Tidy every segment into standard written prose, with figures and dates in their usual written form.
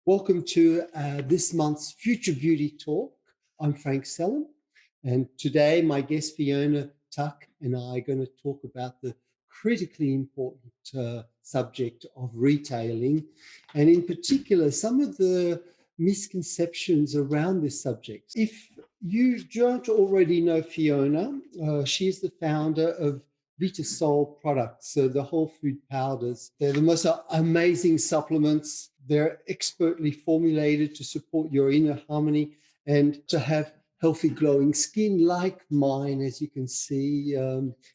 Welcome to this month's Future Beauty Talk. I'm Frank Salon, and today my guest Fiona Tuck and I are going to talk about the critically important subject of retailing, and in particular some of the misconceptions around this subject. If you don't already know Fiona, she's the founder of Vitasol products, so the whole food powders. They're the most amazing supplements. They're expertly formulated to support your inner harmony and to have healthy, glowing skin like mine, as you can see.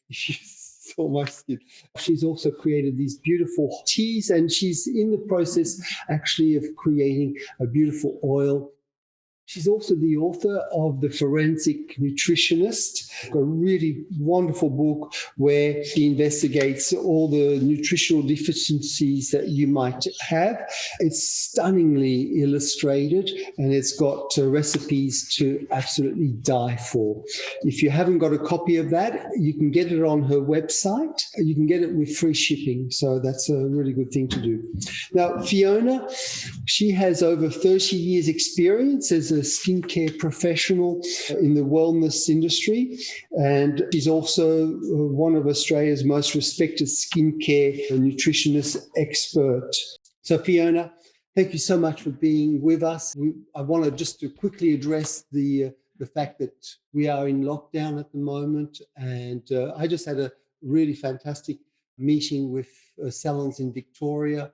If you saw my skin. She's also created these beautiful teas, and she's in the process actually of creating a beautiful oil. She's also the author of The Forensic Nutritionist, a really wonderful book where she investigates all the nutritional deficiencies that you might have. It's stunningly illustrated, and it's got recipes to absolutely die for. If you haven't got a copy of that, you can get it on her website. You can get it with free shipping, so that's a really good thing to do. Now, Fiona, she has over 30 years experience as a skincare professional in the wellness industry, and she's also one of Australia's most respected skincare nutritionist expert. So Fiona, thank you so much for being with us. I want to just to quickly address the fact that we are in lockdown at the moment, and I just had a really fantastic meeting with Salons in Victoria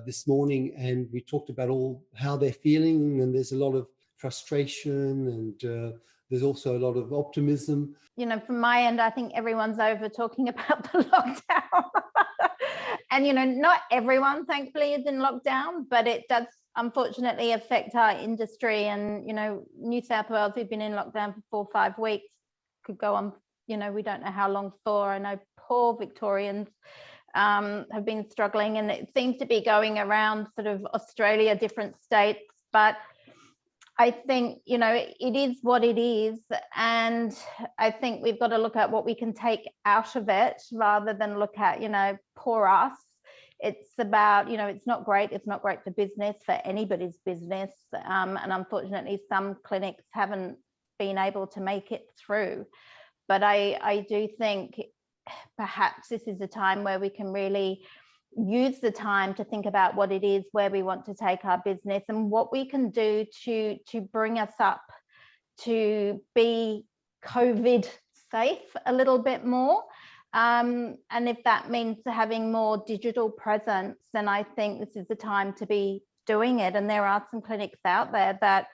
this morning, and we talked about all how they're feeling, and there's a lot of frustration, and there's also a lot of optimism. You know, from my end, I think everyone's over talking about the lockdown. And, you know, not everyone, thankfully, is in lockdown, but it does unfortunately affect our industry. And, you know, New South Wales, we've been in lockdown for 4 or 5 weeks, could go on, you know, we don't know how long for. I know poor Victorians have been struggling, and it seems to be going around sort of Australia, different states. But I think, you know, it is what it is. And I think we've got to look at what we can take out of it rather than look at, you know, poor us. It's about, you know, it's not great. It's not great for business, for anybody's business. And unfortunately, some clinics haven't been able to make it through. But I do think perhaps this is a time where we can really use the time to think about what it is, where we want to take our business, and what we can do to bring us up to be COVID safe a little bit more. And if that means having more digital presence, then I think this is the time to be doing it. And there are some clinics out there that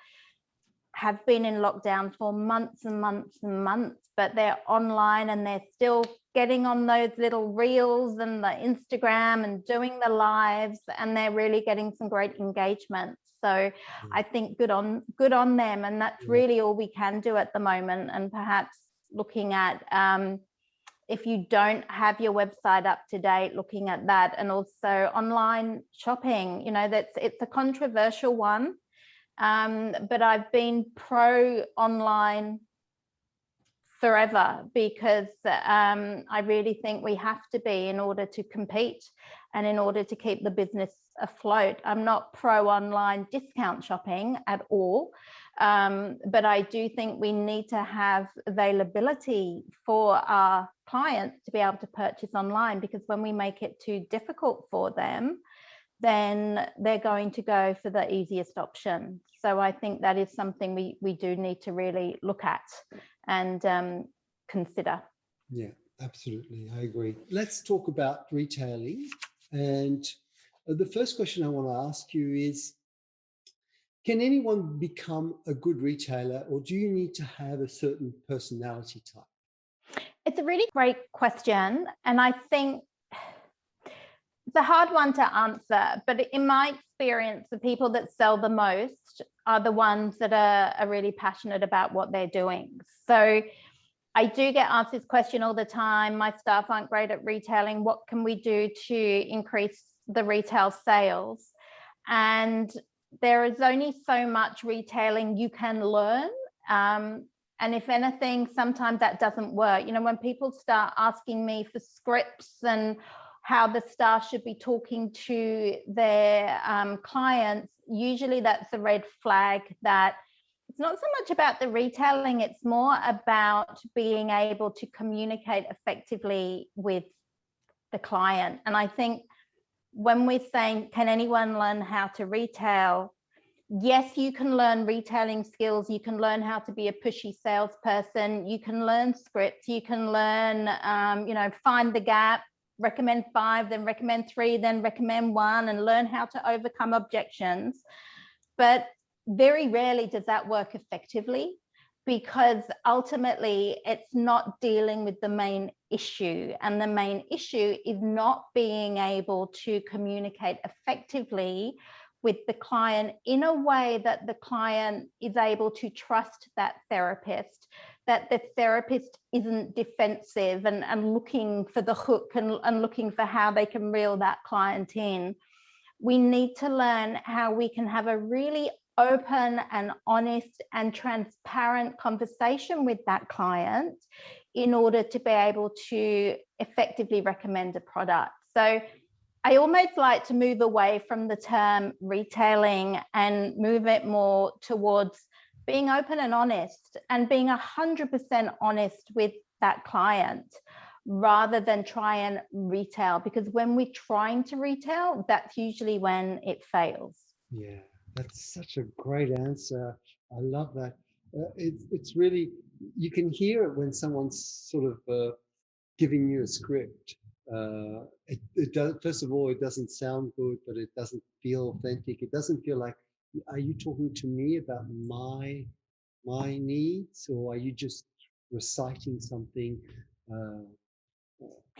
have been in lockdown for months and months and months, but they're online and they're still getting on those little reels and the Instagram and doing the lives, and they're really getting some great engagement. So I think good on them, and that's really all we can do at the moment. And perhaps looking at if you don't have your website up to date, looking at that, and also online shopping. You know, it's a controversial one, but I've been pro online forever, because I really think we have to be in order to compete and in order to keep the business afloat. I'm not pro online discount shopping at all, but I do think we need to have availability for our clients to be able to purchase online, because when we make it too difficult for them, then they're going to go for the easiest option. So I think that is something we do need to really look at and consider. Yeah, absolutely. I agree. Let's talk about retailing. And the first question I want to ask you is, can anyone become a good retailer, or do you need to have a certain personality type? It's a really great question. And I think it's a hard one to answer, but in my experience, the people that sell the most are the ones that are really passionate about what they're doing. So I do get asked this question all the time. My staff aren't great at retailing. What can we do to increase the retail sales? And there is only so much retailing you can learn. And if anything, sometimes that doesn't work. You know, when people start asking me for scripts and how the staff should be talking to their clients, usually that's a red flag that it's not so much about the retailing, it's more about being able to communicate effectively with the client. And I think when we're saying, can anyone learn how to retail? Yes, you can learn retailing skills. You can learn how to be a pushy salesperson. You can learn scripts. You can learn, find the gap, recommend 5, then recommend 3, then recommend 1, and learn how to overcome objections. But very rarely does that work effectively, because ultimately it's not dealing with the main issue. And the main issue is not being able to communicate effectively with the client in a way that the client is able to trust that therapist, that the therapist isn't defensive and looking for the hook and looking for how they can reel that client in. We need to learn how we can have a really open and honest and transparent conversation with that client in order to be able to effectively recommend a product. So I almost like to move away from the term retailing and move it more towards being open and honest, and being 100% honest with that client, rather than try and retail, because when we're trying to retail, that's usually when it fails. Yeah, that's such a great answer. I love that. It's really, you can hear it when someone's sort of giving you a script. It does, first of all, it doesn't sound good, but it doesn't feel authentic. It doesn't feel like, are you talking to me about my needs, or are you just reciting something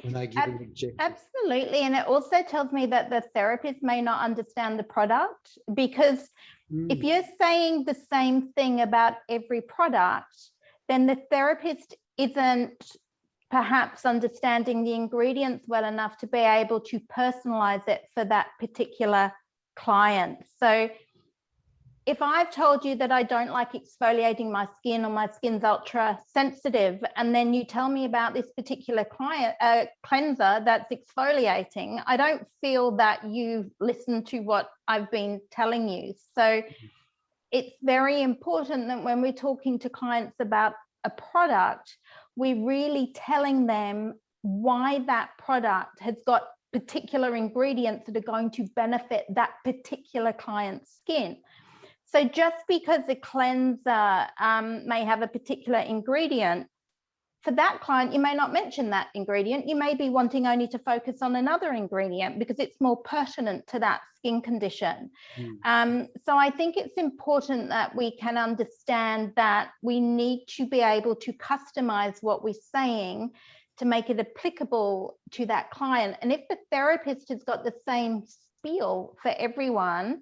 when I give an objection? Absolutely. And it also tells me that the therapist may not understand the product, because if you're saying the same thing about every product, then the therapist isn't perhaps understanding the ingredients well enough to be able to personalize it for that particular client. So if I've told you that I don't like exfoliating my skin, or my skin's ultra sensitive, and then you tell me about this particular cleanser that's exfoliating, I don't feel that you've listened to what I've been telling you. So it's very important that when we're talking to clients about a product, we're really telling them why that product has got particular ingredients that are going to benefit that particular client's skin. So just because a cleanser may have a particular ingredient, for that client, you may not mention that ingredient. You may be wanting only to focus on another ingredient because it's more pertinent to that skin condition. So I think it's important that we can understand that we need to be able to customize what we're saying to make it applicable to that client. And if the therapist has got the same spiel for everyone,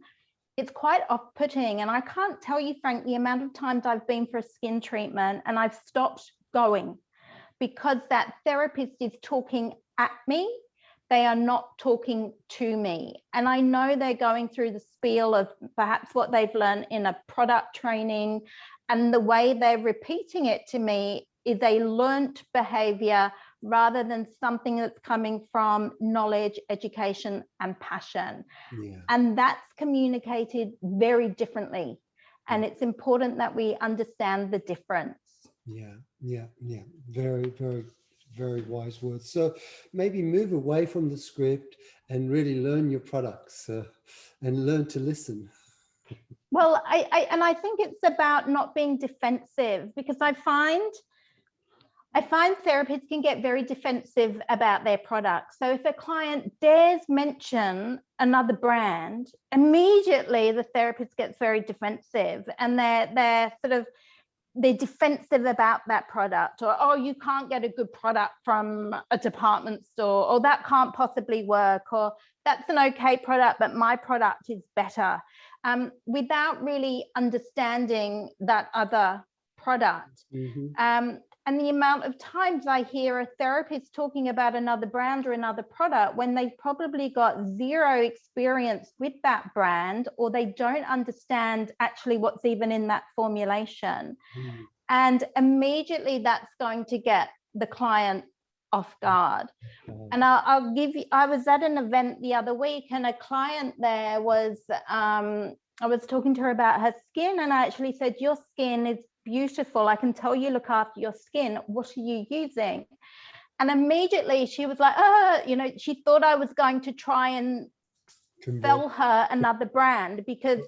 it's quite off-putting. And I can't tell you, Frank, the amount of times I've been for a skin treatment and I've stopped going because that therapist is talking at me. They are not talking to me. And I know they're going through the spiel of perhaps what they've learned in a product training, and the way they're repeating it to me is a learnt behavior rather than something that's coming from knowledge, education, and passion. Yeah. And that's communicated very differently. And it's important that we understand the difference. Yeah. Very, very, very wise words. So maybe move away from the script and really learn your products and learn to listen. Well, I think it's about not being defensive, because I find therapists can get very defensive about their products. So if a client dares mention another brand, immediately the therapist gets very defensive, and they're defensive about that product, or, oh, you can't get a good product from a department store, or that can't possibly work, or that's an okay product, but my product is better, without really understanding that other product. And the amount of times I hear a therapist talking about another brand or another product when they've probably got zero experience with that brand, or they don't understand actually what's even in that formulation. And immediately that's going to get the client off guard. And I'll give you, I was at an event the other week, and a client there was, I was talking to her about her skin, and I actually said, your skin is beautiful. I can tell you look after your skin. What are you using? And immediately she was like, she thought I was going to try and sell her another brand, because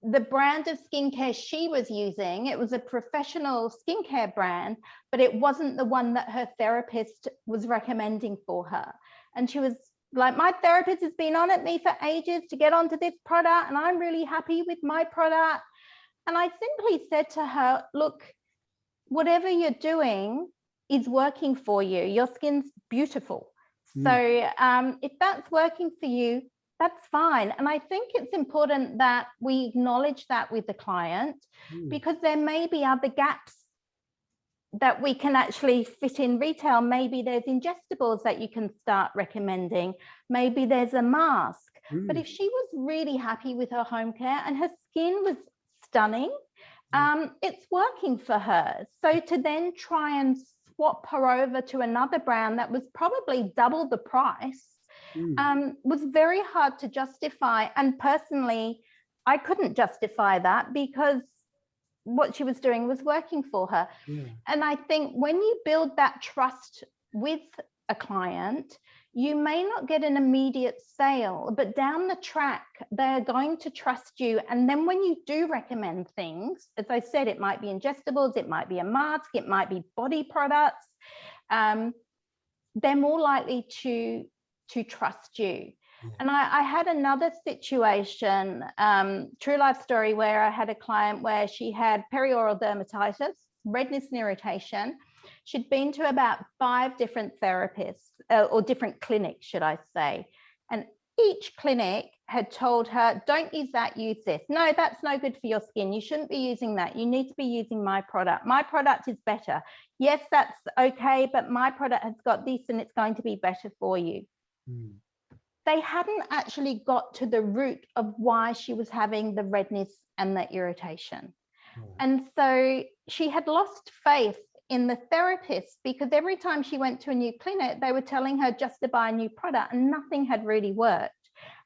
the brand of skincare she was using, it was a professional skincare brand, but it wasn't the one that her therapist was recommending for her. And she was like, my therapist has been on at me for ages to get onto this product, and I'm really happy with my product. And I simply said to her, look, whatever you're doing is working for you. Your skin's beautiful. So if that's working for you, that's fine. And I think it's important that we acknowledge that with the client, because there may be other gaps that we can actually fit in retail. Maybe there's ingestibles that you can start recommending. Maybe there's a mask. But if she was really happy with her home care and her skin was stunning, it's working for her. So to then try and swap her over to another brand that was probably double the price was very hard to justify. And personally, I couldn't justify that, because what she was doing was working for her. And I think when you build that trust with a client, you may not get an immediate sale, but down the track, they're going to trust you. And then when you do recommend things, as I said, it might be ingestibles, it might be a mask, it might be body products, they're more likely to trust you. And I had another situation, true life story, where I had a client where she had perioral dermatitis, redness and irritation. She'd been to about 5 different therapists, or different clinics, should I say. And each clinic had told her, don't use that, use this. No, that's no good for your skin. You shouldn't be using that. You need to be using my product. My product is better. Yes, that's okay, but my product has got this and it's going to be better for you. They hadn't actually got to the root of why she was having the redness and the irritation. And so she had lost faith in the therapist, because every time she went to a new clinic, they were telling her just to buy a new product, and nothing had really worked.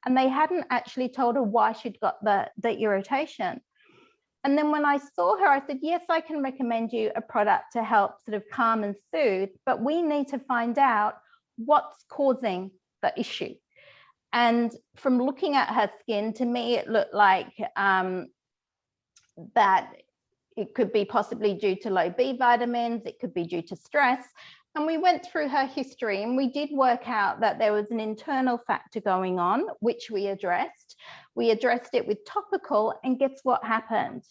And they hadn't actually told her why she'd got the irritation. And then when I saw her, I said, yes, I can recommend you a product to help sort of calm and soothe, but we need to find out what's causing the issue. And from looking at her skin, to me, it looked like that it could be possibly due to low B vitamins, it could be due to stress. And we went through her history, and we did work out that there was an internal factor going on, which we addressed. We addressed it with topical, and guess what happened?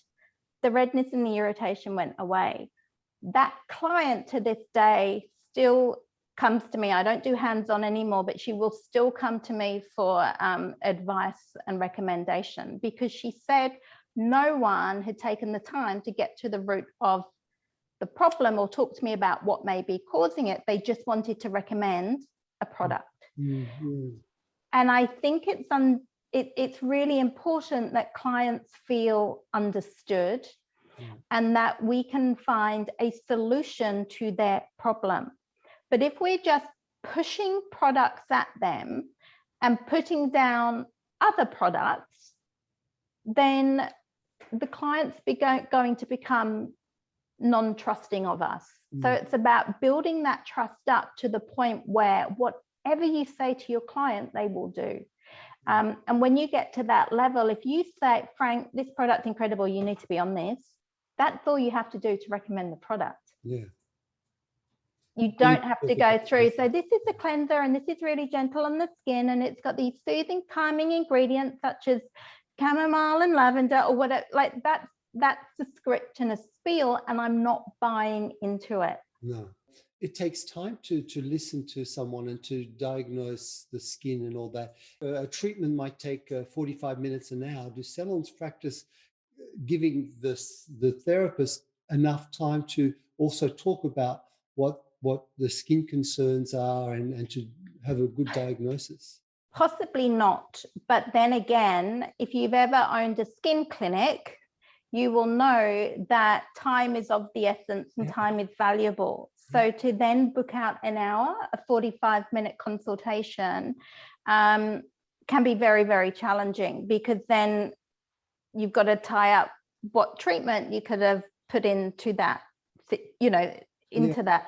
The redness and the irritation went away. That client to this day still comes to me. I don't do hands-on anymore, but she will still come to me for advice and recommendation, because she said no one had taken the time to get to the root of the problem or talk to me about what may be causing it. They just wanted to recommend a product. And I think it's really important that clients feel understood and that we can find a solution to their problem. But if we're just pushing products at them and putting down other products, then the client's going to become non-trusting of us. So it's about building that trust up to the point where whatever you say to your client, they will do. And when you get to that level, if you say, Frank, this product's incredible, you need to be on this, that's all you have to do to recommend the product. You don't have to go through. So this is a cleanser, and this is really gentle on the skin, and it's got these soothing, calming ingredients such as chamomile and lavender, or whatever. Like that's a script and a spiel, and I'm not buying into it. No, it takes time to listen to someone and to diagnose the skin and all that. A treatment might take 45 minutes an hour. Do salons practice giving the therapist enough time to also talk about what the skin concerns are and to have a good diagnosis? Possibly not. But then again, if you've ever owned a skin clinic, you will know that time is of the essence and time is valuable. So to then book out an hour, a 45-minute consultation can be very, very challenging, because then you've got to tie up what treatment you could have put into that, that.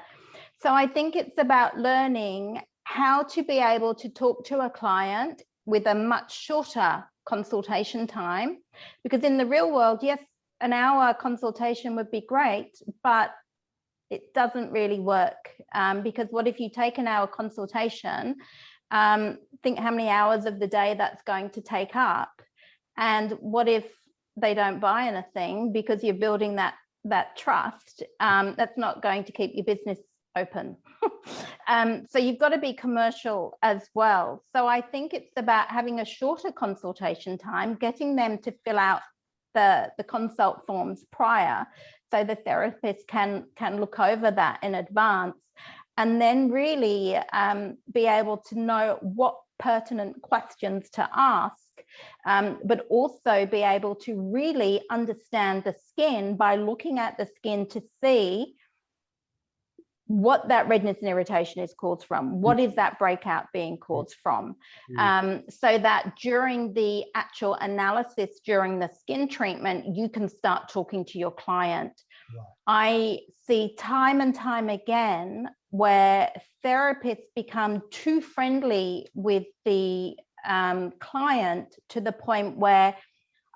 So I think it's about learning how to be able to talk to a client with a much shorter consultation time, because in the real world, yes, an hour consultation would be great, but it doesn't really work, because what if you take an hour consultation, think how many hours of the day that's going to take up, and what if they don't buy anything, because you're building that trust, that's not going to keep your business open. So you've got to be commercial as well. So I think it's about having a shorter consultation time, getting them to fill out the consult forms prior, so the therapist can look over that in advance, and then really be able to know what pertinent questions to ask, but also be able to really understand the skin by looking at the skin to see what that redness and irritation is caused from. What is that breakout being caused from? So that during the actual analysis, during the skin treatment, you can start talking to your client. Right. I see time and time again where therapists become too friendly with the client, to the point where,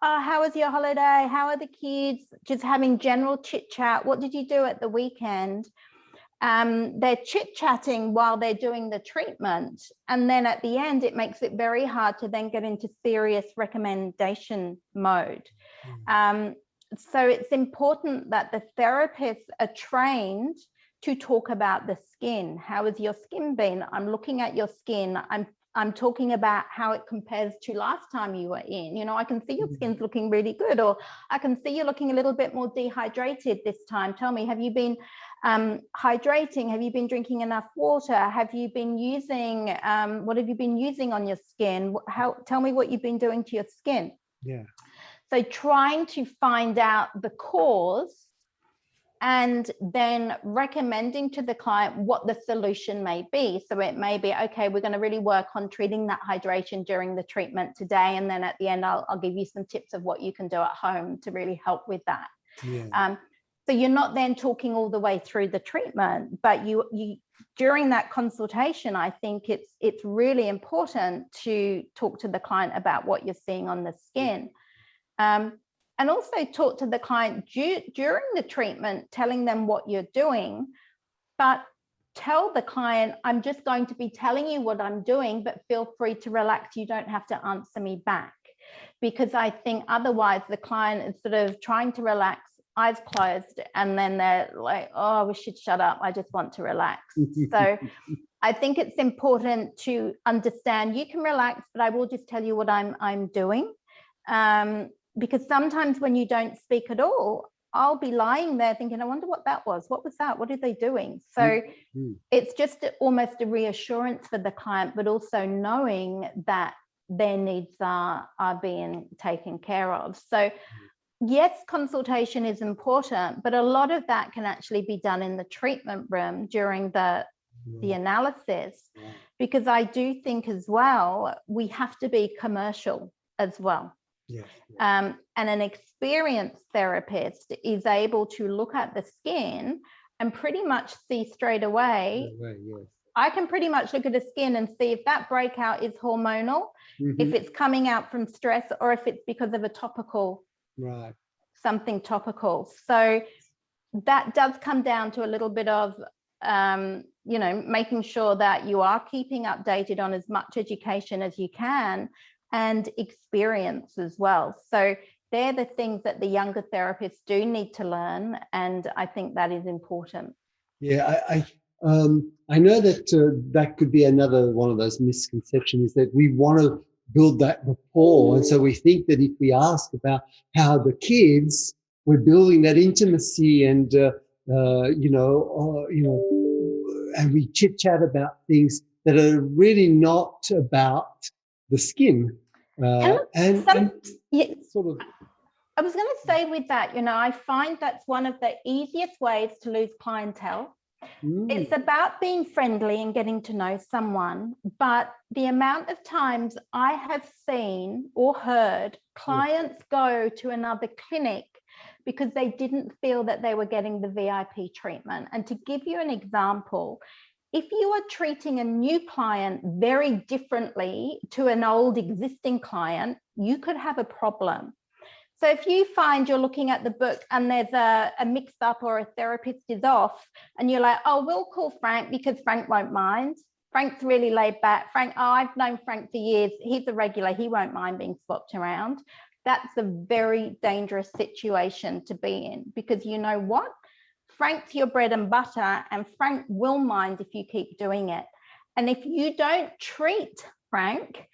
oh, how was your holiday? How are the kids? Just having general chit chat. What did you do at the weekend? They're chit-chatting while they're doing the treatment, and then at the end it makes it very hard to then get into serious recommendation mode. So it's important that the therapists are trained to talk about the skin. How has your skin been? I'm looking at your skin. I'm talking about how it compares to last time you were in. I can see your skin's looking really good, or I can see you're looking a little bit more dehydrated this time. Tell me, have you been hydrating? Have you been drinking enough water? Have you been using, what have you been using on your skin? Tell me what you've been doing to your skin. Yeah. So trying to find out the cause, and then recommending to the client what the solution may be. So it may be, okay, we're going to really work on treating that hydration during the treatment today, and then at the end I'll give you some tips of what you can do at home to really help with that. Yeah. So you're not then talking all the way through the treatment, but you during that consultation, I think it's really important to talk to the client about what you're seeing on the skin. And also talk to the client during the treatment, telling them what you're doing, but tell the client, I'm just going to be telling you what I'm doing, but feel free to relax. You don't have to answer me back, because I think otherwise the client is sort of trying to relax, eyes closed, and then they're like, oh, I wish you'd shut up. I just want to relax. So I think it's important to understand you can relax, but I will just tell you what I'm doing. Because sometimes when you don't speak at all, I'll be lying there thinking, I wonder what that was. What was that? What are they doing? So it's just almost a reassurance for the client, but also knowing that their needs are being taken care of. So yes, consultation is important, but a lot of that can actually be done in the treatment room during the analysis, because I do think as well, we have to be commercial as well. Yes. And an experienced therapist is able to look at the skin and pretty much see straight away. Yes. I can pretty much look at the skin and see if that breakout is hormonal, if it's coming out from stress, or if it's because of a topical, something topical. So that does come down to a little bit of, making sure that you are keeping updated on as much education as you can, and experience as well. So they're the things that the younger therapists do need to learn, and I think that is important. Yeah, I know that that could be another one of those misconceptions, is that we want to build that rapport, and so we think that if we ask about how the kids, we're building that intimacy, and and we chit chat about things that are really not about the skin, and sort of I was going to say with that, I find that's one of the easiest ways to lose clientele. It's about being friendly and getting to know someone, but the amount of times I have seen or heard clients go to another clinic because they didn't feel that they were getting the VIP treatment. And to give you an example, if you are treating a new client very differently to an old existing client, you could have a problem. So if you find you're looking at the book and there's a mix up or a therapist is off and you're like, oh, we'll call Frank because Frank won't mind. Frank's really laid back. Frank, oh, I've known Frank for years. He's a regular. He won't mind being swapped around. That's a very dangerous situation to be in, because you know what? Frank's your bread and butter, and Frank will mind if you keep doing it. And if you don't treat Frank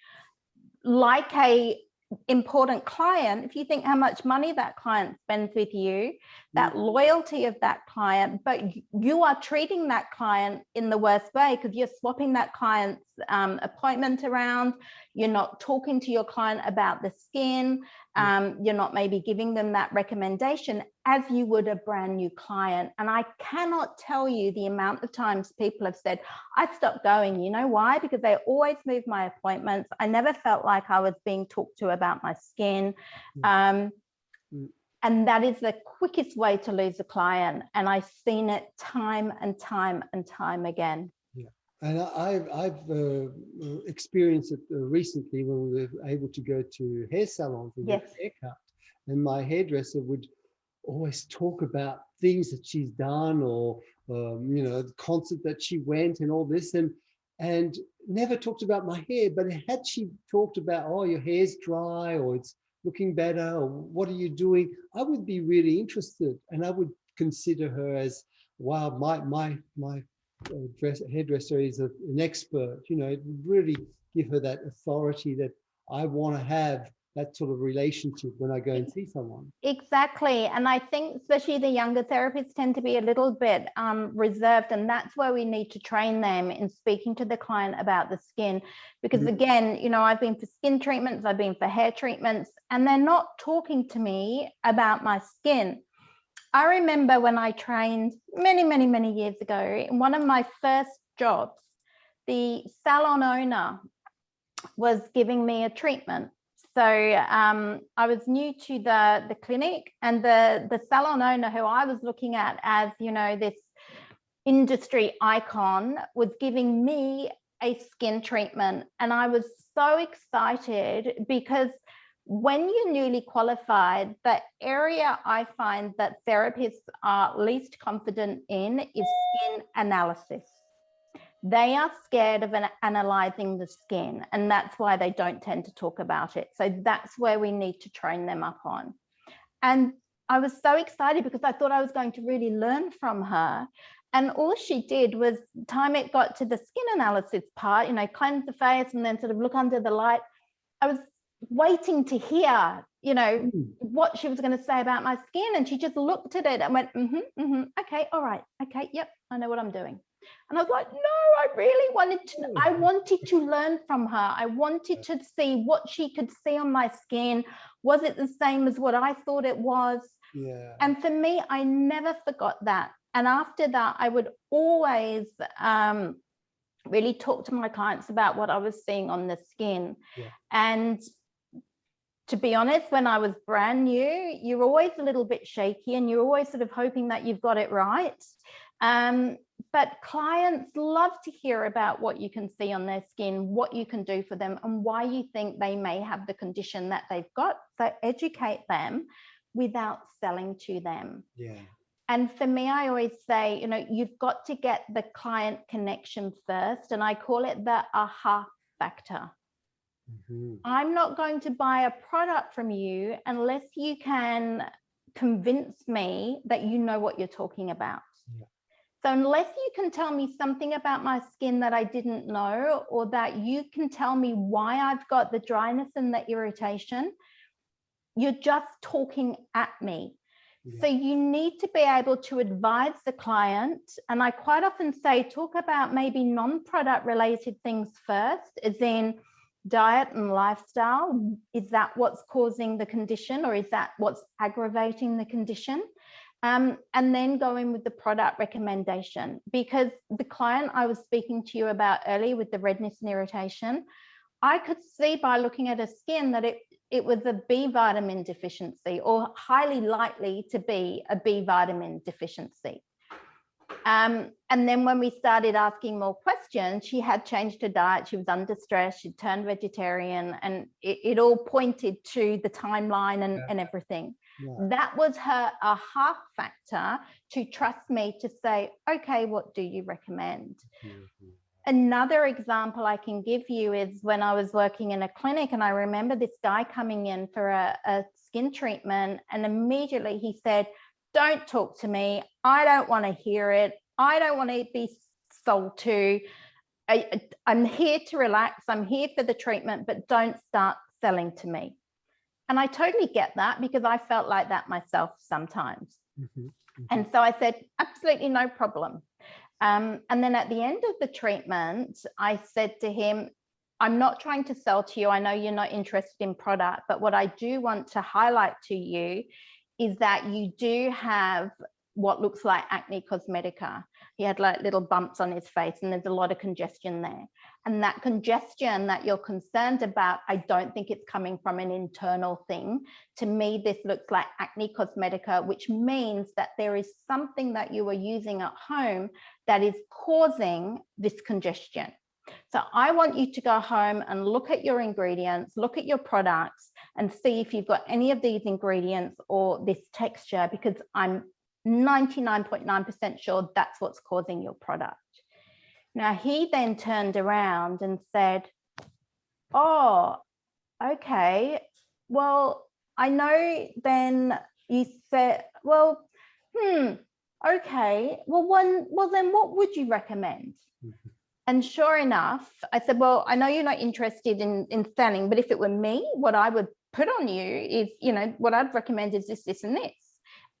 like a important client, if you think how much money that client spends with you, that loyalty of that client, but you are treating that client in the worst way because you're swapping that client's appointment around, you're not talking to your client about the skin, you're not maybe giving them that recommendation as you would a brand new client. And I cannot tell you the amount of times people have said, I stopped going. You know why? Because they always moved my appointments. I never felt like I was being talked to about my skin. And that is the quickest way to lose a client. And I've seen it time and time and time again. Yeah. And I've experienced it recently when we were able to go to hair salons and get a haircut. And my hairdresser would always talk about things that she's done, or the concert that she went and all this, and never talked about my hair. But had she talked about, oh, your hair's dry, or it's looking better, or what are you doing, I would be really interested, and I would consider her as, wow, my hairdresser is an expert. It would really give her that authority that I want to have, that sort of relationship when I go and see someone. Exactly. And I think especially the younger therapists tend to be a little bit reserved, and that's where we need to train them in speaking to the client about the skin. Because again, I've been for skin treatments, I've been for hair treatments, and they're not talking to me about my skin. I remember when I trained many, many, many years ago, in one of my first jobs, the salon owner was giving me a treatment. So I was new to the clinic, and the salon owner, who I was looking at as, this industry icon, was giving me a skin treatment. And I was so excited because when you're newly qualified, the area I find that therapists are least confident in is skin analysis. They are scared of analyzing the skin, and that's why they don't tend to talk about it. So that's where we need to train them up on. And I was so excited because I thought I was going to really learn from her. And all she did was, time it got to the skin analysis part, cleanse the face and then sort of look under the light, I was waiting to hear, what she was going to say about my skin. And she just looked at it and went, okay, all right, okay, yep, I know what I'm doing. And I was like, no, I really wanted to learn from her. I wanted to see what she could see on my skin. Was it the same as what I thought it was? Yeah. And for me, I never forgot that. And after that, I would always really talk to my clients about what I was seeing on the skin. Yeah. And to be honest, when I was brand new, you're always a little bit shaky and you're always sort of hoping that you've got it right. But clients love to hear about what you can see on their skin, what you can do for them, and why you think they may have the condition that they've got. So educate them without selling to them. Yeah. And for me, I always say, you've got to get the client connection first. And I call it the aha factor. I'm not going to buy a product from you unless you can convince me that you know what you're talking about. Yeah. So unless you can tell me something about my skin that I didn't know, or that you can tell me why I've got the dryness and the irritation, you're just talking at me. Yeah. So you need to be able to advise the client. And I quite often say, talk about maybe non-product related things first, as in, diet and lifestyle? Is that what's causing the condition, or is that what's aggravating the condition? And then go in with the product recommendation, because the client I was speaking to you about earlier with the redness and irritation, I could see by looking at her skin that it was a B vitamin deficiency, or highly likely to be a B vitamin deficiency. And then when we started asking more questions, she had changed her diet, she was under stress, she turned vegetarian, and it all pointed to the timeline and everything. Yeah. That was her aha factor to trust me to say, okay, what do you recommend? Mm-hmm. Another example I can give you is when I was working in a clinic, and I remember this guy coming in for a skin treatment, and immediately he said, don't talk to me. I don't want to hear it. I don't want to be sold to. I'm here to relax. I'm here for the treatment, but don't start selling to me. And I totally get that, because I felt like that myself sometimes. Mm-hmm. Mm-hmm. And so I said, absolutely no problem. And then at the end of the treatment, I said to him, I'm not trying to sell to you. I know you're not interested in product, but what I do want to highlight to you is that you do have what looks like acne cosmetica. He had like little bumps on his face, and there's a lot of congestion there. And that congestion that you're concerned about, I don't think it's coming from an internal thing. To me, this looks like acne cosmetica, which means that there is something that you are using at home that is causing this congestion. So I want you to go home and look at your ingredients, look at your products, and see if you've got any of these ingredients or this texture, because I'm 99.9% sure that's what's causing your product. Now, he then turned around and said, oh, okay, well, I know then you said, well, okay, well then what would you recommend? Mm-hmm. And sure enough, I said, well, I know you're not interested in selling, but if it were me, what I would put on you is, what I'd recommend is this, and this.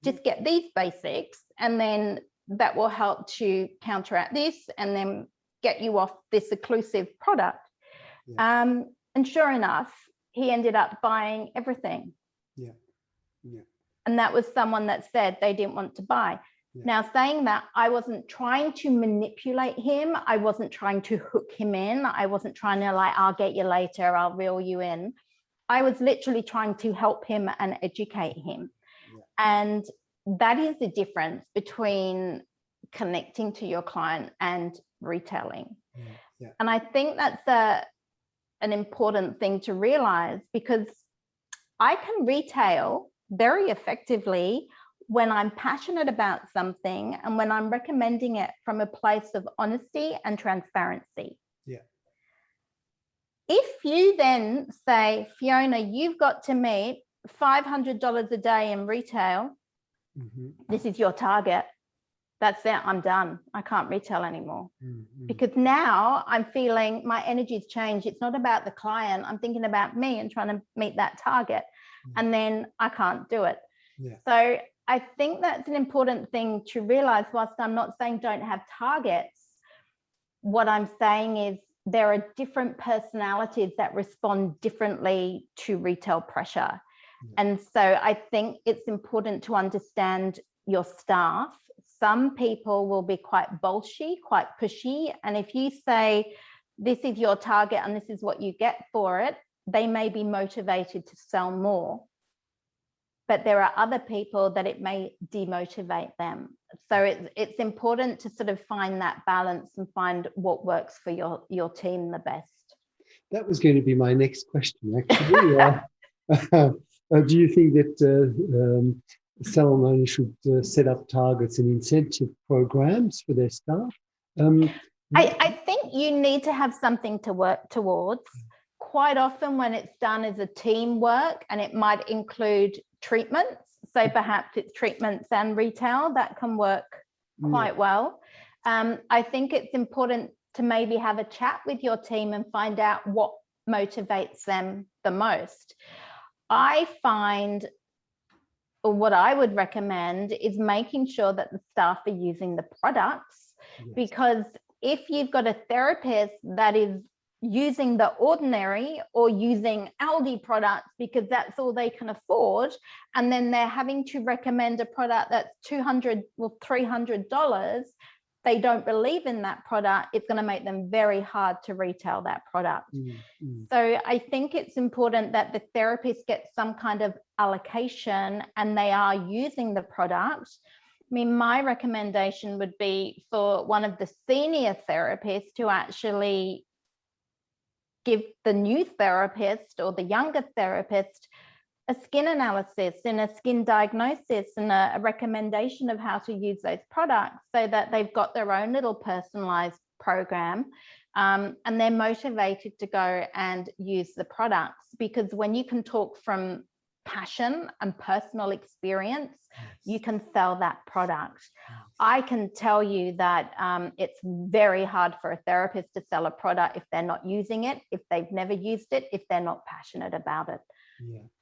Just get these basics, and then that will help to counteract this, and then get you off this exclusive product. Yeah. And sure enough, he ended up buying everything. Yeah. Yeah. And that was someone that said they didn't want to buy. Yeah. Now, saying that, I wasn't trying to manipulate him. I wasn't trying to hook him in. I wasn't trying to I'll get you later, I'll reel you in. I was literally trying to help him and educate him. Yeah. And that is the difference between connecting to your client and retailing. Yeah. Yeah. And I think that's an important thing to realize, because I can retail very effectively when I'm passionate about something and when I'm recommending it from a place of honesty and transparency. Yeah. If you then say, Fiona, you've got to meet $500 a day in retail, mm-hmm. This is your target, that's it, I'm done. I can't retail anymore. Mm-hmm. Because now I'm feeling my energy's changed. It's not about the client. I'm thinking about me and trying to meet that target. Mm-hmm. And then I can't do it. Yeah. So I think that's an important thing to realize. Whilst I'm not saying don't have targets, what I'm saying is there are different personalities that respond differently to retail pressure. Yeah. And so I think it's important to understand your staff. Some people will be quite bolshy, quite pushy. And if you say, this is your target and this is what you get for it, they may be motivated to sell more. But there are other people that it may demotivate them. So it's important to sort of find that balance and find what works for your team the best. That was going to be my next question, actually. Do you think that salon owners should set up targets and incentive programs for their staff? I think you need to have something to work towards. Quite often when it's done as a teamwork, and it might include treatments, so perhaps it's treatments and retail, that can work quite well. I think it's important to maybe have a chat with your team and find out what motivates them the most. I find what I would recommend is making sure that the staff are using the products, because if you've got a therapist that is using the ordinary or using Aldi products because that's all they can afford, and then they're having to recommend a product that's $200 or $300, they don't believe in that product, it's going to make them very hard to retail that product. So I think it's important that the therapist gets some kind of allocation and they are using the product. I mean, my recommendation would be for one of the senior therapists to actually give the new therapist or the younger therapist a skin analysis and a skin diagnosis and a recommendation of how to use those products so that they've got their own little personalized program, and they're motivated to go and use the products. Because when you can talk from passion and personal experience, you can sell that product. I can tell you that it's very hard for a therapist to sell a product if they're not using it, if they've never used it, if they're not passionate about it.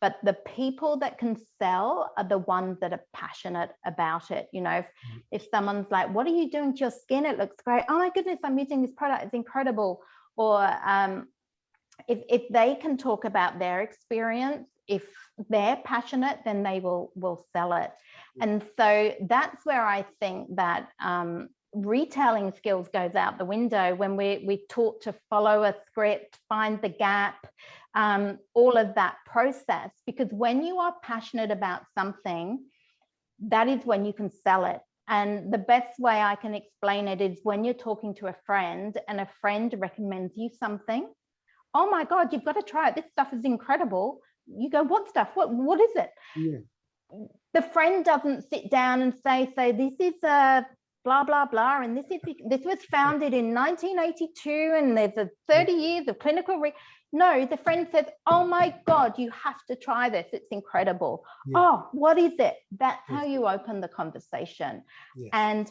But the people that can sell are the ones that are passionate about it. You know, if someone's like, what are you doing to your skin? It looks great. Oh my goodness, I'm using this product. It's incredible. Or if they can talk about their experience, if they're passionate, then they will sell it. And so that's where I think that retailing skills goes out the window when we're taught to follow a script, find the gap, all of that process. Because when you are passionate about something, that is when you can sell it. And the best way I can explain it is when you're talking to a friend and a friend recommends you something. Oh my God, you've got to try it. This stuff is incredible. You go, what stuff? What is it? The friend doesn't sit down and say, this is a blah, blah, blah. And this was founded in 1982 and there's a 30 years of clinical. No, the friend says, oh my God, you have to try this. It's incredible. Oh, what is it? That's how you open the conversation. And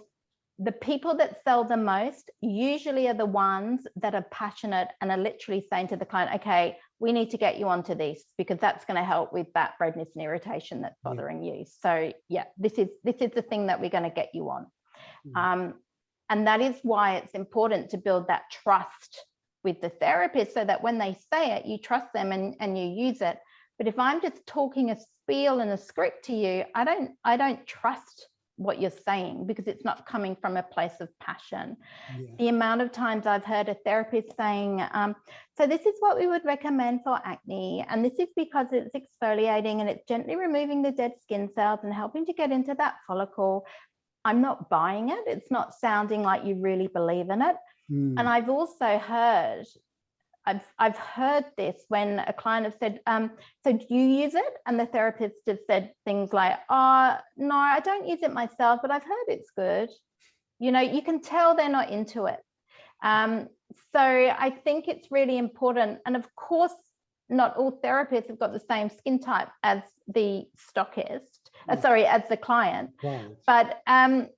the people that sell the most usually are the ones that are passionate and are literally saying to the client, okay, we need to get you onto this because that's going to help with that redness and irritation that's bothering you. So yeah, this is the thing that we're going to get you on. And that is why it's important to build that trust with the therapist so that when they say it, you trust them and you use it. But if I'm just talking a spiel and a script to you, I don't trust what you're saying because it's not coming from a place of passion. The amount of times I've heard a therapist saying, so this is what we would recommend for acne, and this is because it's exfoliating and it's gently removing the dead skin cells and helping to get into that follicle. I'm not buying it. It's not sounding like you really believe in it. And I've also heard, I've heard this when a client has said, so do you use it? And the therapist has said things like, oh, no, I don't use it myself, but I've heard it's good. You know, you can tell they're not into it. So I think it's really important. And of course, not all therapists have got the same skin type as the stockist, as the client. But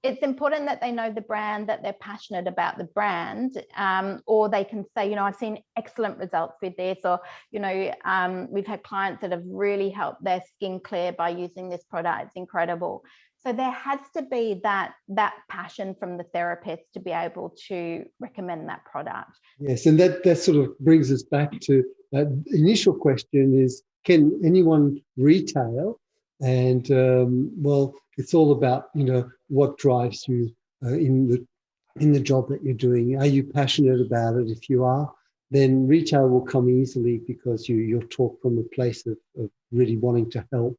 it's important that they know the brand, that they're passionate about the brand, or they can say, you know, I've seen excellent results with this, or, you know, we've had clients that have really helped their skin clear by using this product. It's incredible. So there has to be that passion from the therapist to be able to recommend that product. Yes, and that sort of brings us back to that initial question is, can anyone retail? And well, it's all about, you know, what drives you in the job that you're doing. Are you passionate about it? If you are, then retail will come easily because you'll talk from a place of really wanting to help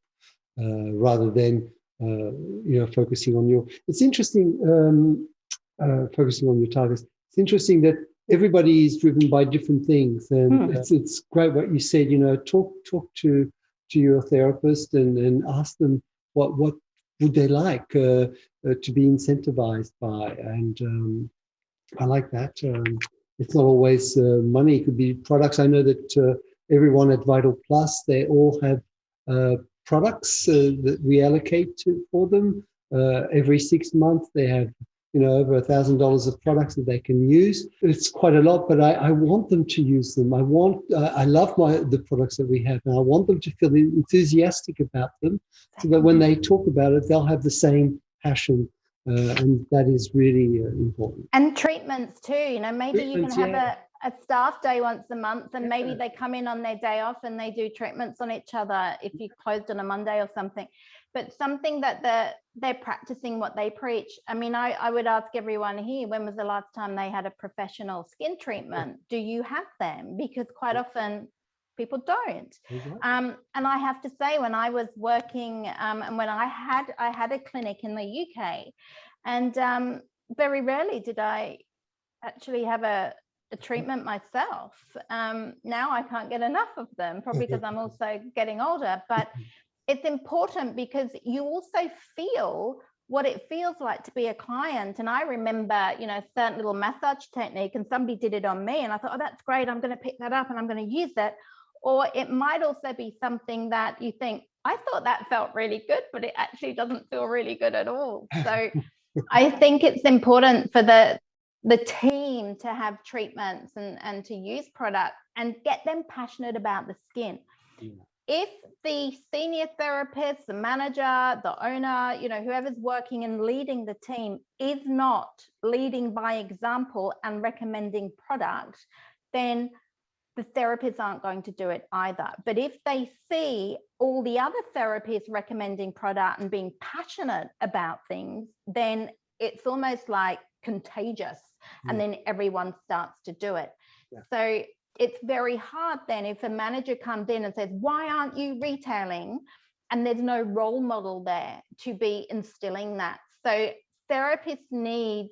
rather than you know, focusing on your. It's interesting focusing on your targets. It's interesting that everybody is driven by different things, and it's great what you said. You know, talk to your therapist and ask them what would they like to be incentivized by, and I like that. It's not always money; it could be products. I know that everyone at Vital Plus, they all have products that we allocate for them every 6 months. They have, you know, over $1,000 of products that they can use. It's quite a lot, but I want them to use them. I love the products that we have, and I want them to feel enthusiastic about them, so that when they talk about it, they'll have the same passion, and that is really important. And treatments too. You know, maybe you can have a staff day once a month, and maybe Yeah. they come in on their day off and they do treatments on each other if you closed on a Monday or something. But something that they're practicing what they preach. I mean, I would ask everyone here, when was the last time they had a professional skin treatment? Do you have them? Because quite often people don't. And I have to say, when I was working and when I had a clinic in the UK, and very rarely did I actually have a treatment myself. Now I can't get enough of them, probably because I'm also getting older. But it's important because you also feel what it feels like to be a client. And I remember, you know, a certain little massage technique, and somebody did it on me, and I thought, oh, that's great, I'm going to pick that up and I'm going to use it. Or it might also be something that you think, I thought that felt really good, but it actually doesn't feel really good at all. So I think it's important for the team to have treatments and to use products and get them passionate about the skin. Yeah. If the senior therapist, the manager, the owner, you know, whoever's working and leading the team is not leading by example and recommending products, then the therapists aren't going to do it either. But if they see all the other therapists recommending product and being passionate about things, then it's almost like contagious, and then everyone starts to do it. Yeah. So it's very hard then if a manager comes in and says, why aren't you retailing? And there's no role model there to be instilling that. So therapists need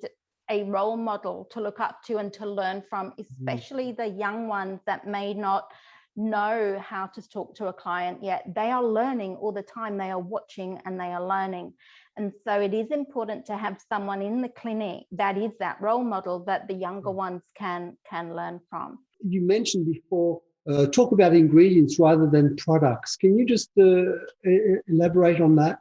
a role model to look up to and to learn from, especially the young ones that may not know how to talk to a client yet. They are learning all the time. They are watching and they are learning. And so it is important to have someone in the clinic that is that role model that the younger ones can learn from. You mentioned before, talk about ingredients rather than products. Can you just elaborate on that?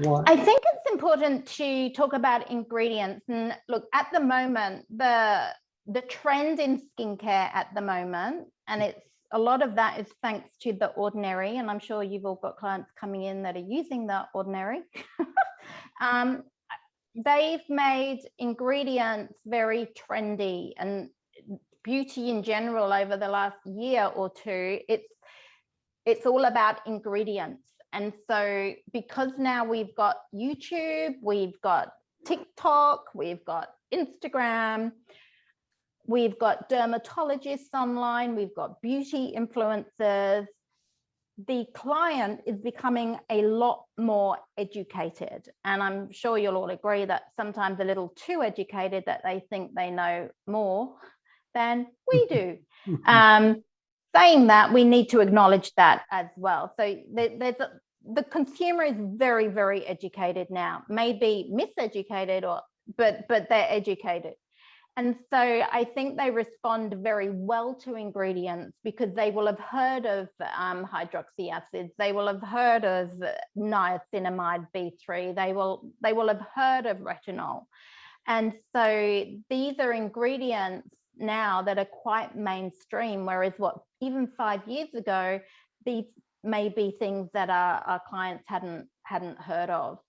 Why? I think it's important to talk about ingredients. And look, at the moment, the trend in skincare at the moment, and it's a lot of that is thanks to The Ordinary, and I'm sure you've all got clients coming in that are using The Ordinary. They've made ingredients very trendy, and beauty in general over the last year or two, it's all about ingredients. And so because now we've got YouTube, we've got TikTok, we've got Instagram, we've got dermatologists online, we've got beauty influencers, the client is becoming a lot more educated. And I'm sure you'll all agree that sometimes a little too educated, that they think they know more than we do. Saying that, we need to acknowledge that as well. So the consumer is very, very educated now, maybe miseducated, but they're educated. And so I think they respond very well to ingredients because they will have heard of hydroxy acids, they will have heard of niacinamide B3, they will have heard of retinol. And so these are ingredients now that are quite mainstream, whereas what even 5 years ago, these may be things that our clients hadn't heard of.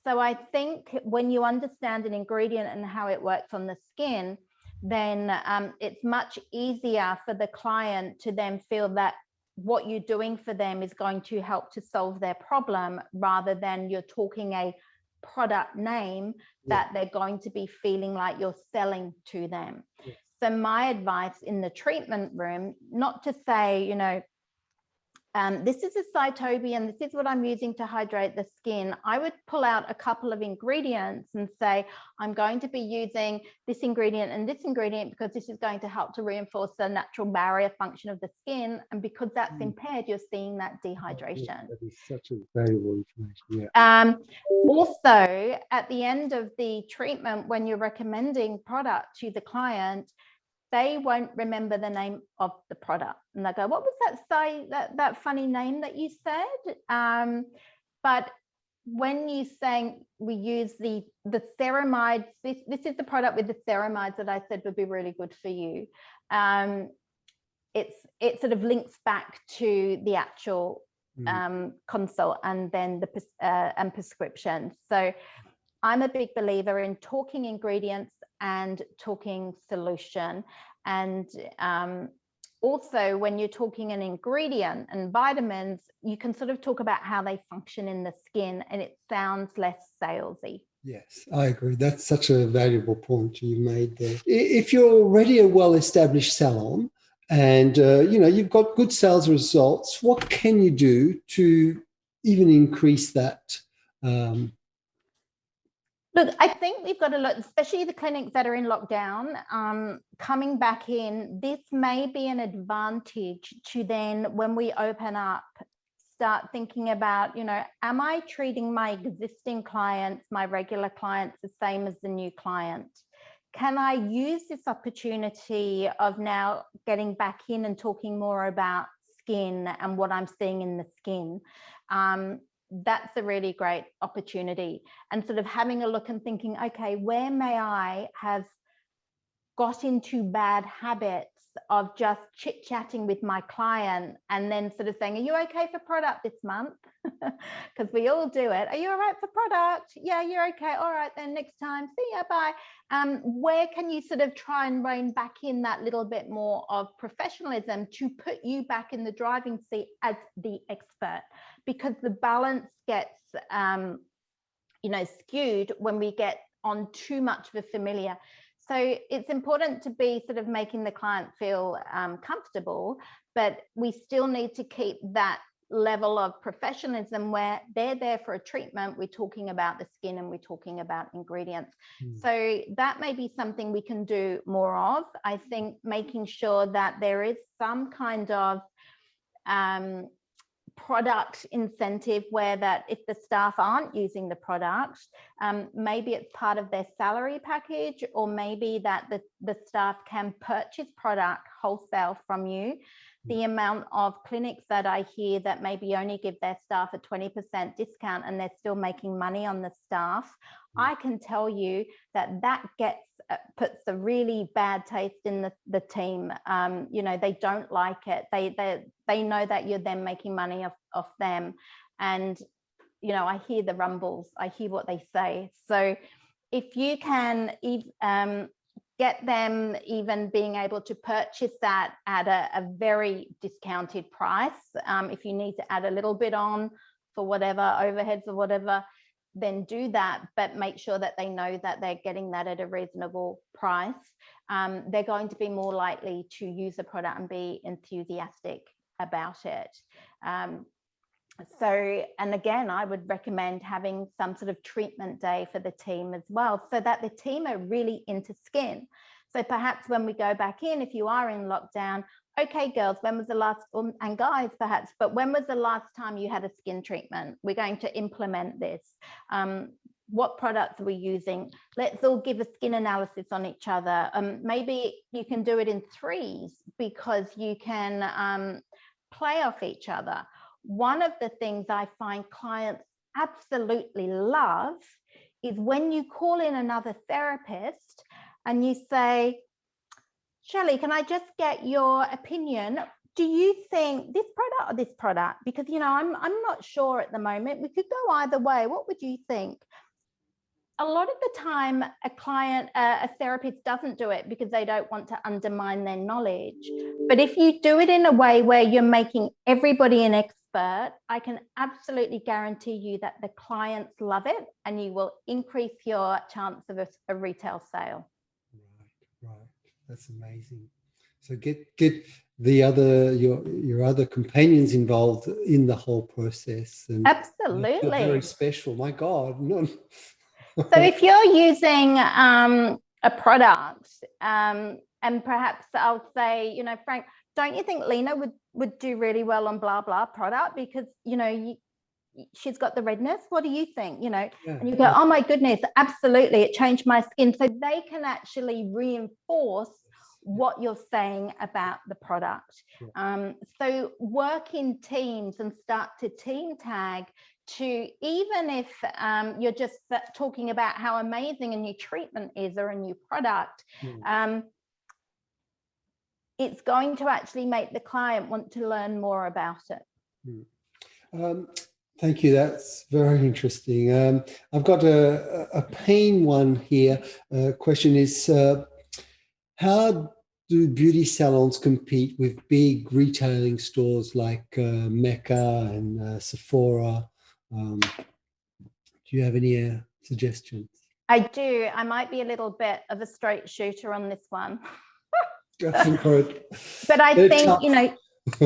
So I think when you understand an ingredient and how it works on the skin, then it's much easier for the client to then feel that what you're doing for them is going to help to solve their problem, rather than you're talking a product name that they're going to be feeling like you're selling to them. Yeah. So my advice in the treatment room, not to say, you know, this is a Cytobian, this is what I'm using to hydrate the skin. I would pull out a couple of ingredients and say, I'm going to be using this ingredient and this ingredient because this is going to help to reinforce the natural barrier function of the skin. And because that's impaired, you're seeing that dehydration. That is such a valuable information. Yeah. Also, at the end of the treatment, when you're recommending product to the client, they won't remember the name of the product, and they go, what was that funny name that you said? But when you're saying we use the ceramides, this is the product with the ceramides that I said would be really good for you. It sort of links back to the actual consult and then the prescription. So I'm a big believer in talking ingredients and talking solution. And also, when you're talking an ingredient and vitamins, you can sort of talk about how they function in the skin, and it sounds less salesy. Yes, I agree. That's such a valuable point you made there. If you're already a well-established salon and you've got good sales results, what can you do to even increase that? Look, I think we've got to look, especially the clinics that are in lockdown, coming back in, this may be an advantage to then, when we open up, start thinking about, am I treating my existing clients, my regular clients, the same as the new client? Can I use this opportunity of now getting back in and talking more about skin and what I'm seeing in the skin? That's a really great opportunity, and sort of having a look and thinking, okay, where may I have got into bad habits of just chit-chatting with my client and then sort of saying, are you okay for product this month? Because we all do it. Are you all right for product? Yeah, you're okay. All right, then next time. See ya, bye. Where can you sort of try and rein back in that little bit more of professionalism to put you back in the driving seat as the expert? Because the balance gets, skewed when we get on too much of a familiar. So it's important to be sort of making the client feel comfortable, but we still need to keep that level of professionalism where they're there for a treatment. We're talking about the skin and we're talking about ingredients. So that may be something we can do more of. I think making sure that there is some kind of product incentive where that if the staff aren't using the product, maybe it's part of their salary package, or maybe that the staff can purchase product wholesale from you. The amount of clinics that I hear that maybe only give their staff a 20% discount and they're still making money on the staff, I can tell you that puts a really bad taste in the team. They don't like it. They know that you're then making money off them. And, I hear the rumbles, I hear what they say. So if you can get them even being able to purchase that at a very discounted price, if you need to add a little bit on for whatever overheads or whatever, then do that, but make sure that they know that they're getting that at a reasonable price. They're going to be more likely to use the product and be enthusiastic about it. And again, I would recommend having some sort of treatment day for the team as well, so that the team are really into skin. So perhaps when we go back in, if you are in lockdown, okay, girls, when was the last, and guys perhaps, but when was the last time you had a skin treatment? We're going to implement this. What products are we using? Let's all give a skin analysis on each other. Maybe you can do it in threes, because you can play off each other. One of the things I find clients absolutely love is when you call in another therapist and you say, Shelley, can I just get your opinion? Do you think this product or this product? Because, I'm not sure at the moment. We could go either way. What would you think? A lot of the time, a therapist doesn't do it because they don't want to undermine their knowledge. But if you do it in a way where you're making everybody an expert, I can absolutely guarantee you that the clients love it, and you will increase your chance of a retail sale. Right. That's amazing. So get your other companions involved in the whole process. And absolutely. Very special. My God. So if you're using a product, and perhaps I'll say, Frank, don't you think Lena would do really well on blah blah product, because she's got the redness? What do you think? And you go, oh my goodness, absolutely, it changed my skin. So they can actually reinforce what you're saying about the product. So work in teams and start to team tag, to even if you're just talking about how amazing a new treatment is or a new product, it's going to actually make the client want to learn more about it. Thank you. That's very interesting. I've got a pain one here. Question is, how do beauty salons compete with big retailing stores like Mecca and Sephora? Do you have any suggestions? I do. I might be a little bit of a straight shooter on this one. Go for it. But I They're think, tough. you know,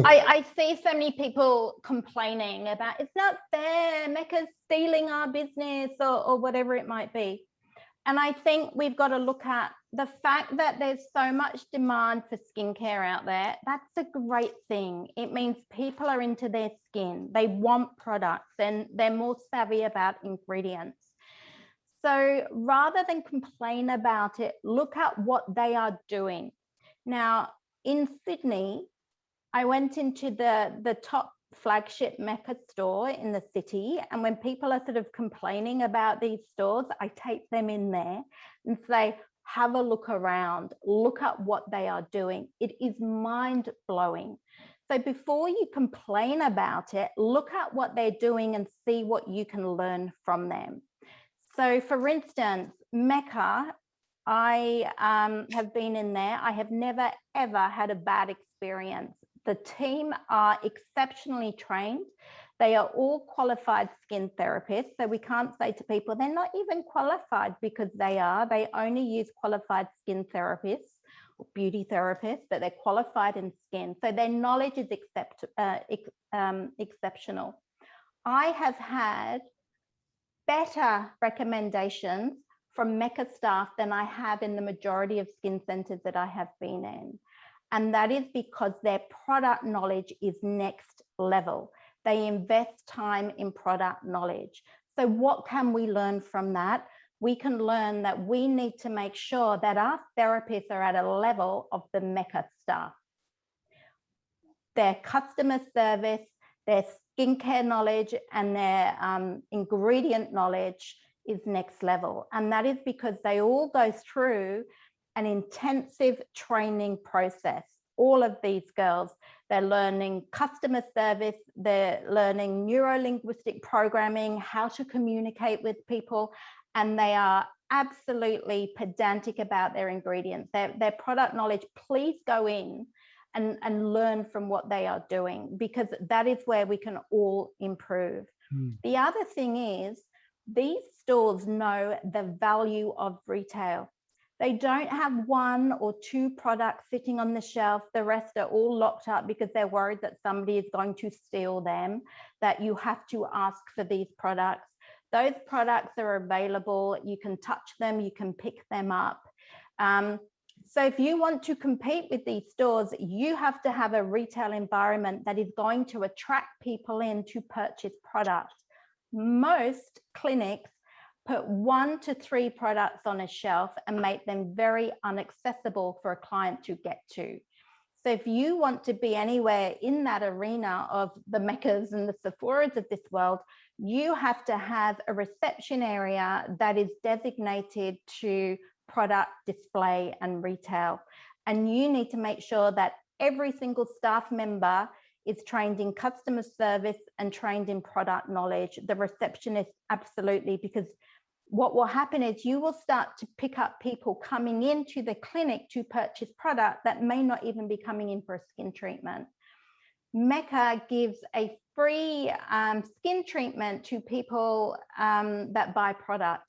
I see so many people complaining about it's not fair, Mecca's stealing our business or whatever it might be. And I think we've got to look at the fact that there's so much demand for skincare out there. That's a great thing. It means people are into their skin. They want products and they're more savvy about ingredients. So rather than complain about it, look at what they are doing. Now, in Sydney, I went into the top flagship Mecca store in the city. And when people are sort of complaining about these stores, I take them in there and say, have a look around, look at what they are doing. It is mind blowing. So before you complain about it, look at what they're doing and see what you can learn from them. So for instance, Mecca, I have been in there. I have never, ever had a bad experience. The team are exceptionally trained. They are all qualified skin therapists. So we can't say to people, they're not even qualified, because they are. They only use qualified skin therapists or beauty therapists, but they're qualified in skin. So their knowledge is exceptional. I have had better recommendations from Mecca staff than I have in the majority of skin centers that I have been in. And that is because their product knowledge is next level. They invest time in product knowledge. So what can we learn from that? We can learn that we need to make sure that our therapists are at a level of the Mecca staff. Their customer service, their skincare knowledge, and their ingredient knowledge is next level. And that is because they all go through an intensive training process. All of these girls, they're learning customer service, they're learning neuro-linguistic programming, how to communicate with people, and they are absolutely pedantic about their ingredients, their product knowledge. Please go in and learn from what they are doing, because that is where we can all improve. The other thing is, these stores know the value of retail. They don't have one or two products sitting on the shelf. The rest are all locked up because they're worried that somebody is going to steal them, that you have to ask for these products. Those products are available. You can touch them, you can pick them up. So if you want to compete with these stores, you have to have a retail environment that is going to attract people in to purchase products. Most clinics put 1 to 3 products on a shelf and make them very inaccessible for a client to get to. So if you want to be anywhere in that arena of the Meccas and the Sephoras of this world, you have to have a reception area that is designated to product display and retail. And you need to make sure that every single staff member is trained in customer service and trained in product knowledge. The receptionist, absolutely, because what will happen is you will start to pick up people coming into the clinic to purchase product that may not even be coming in for a skin treatment. Mecca gives a free skin treatment to people that buy product.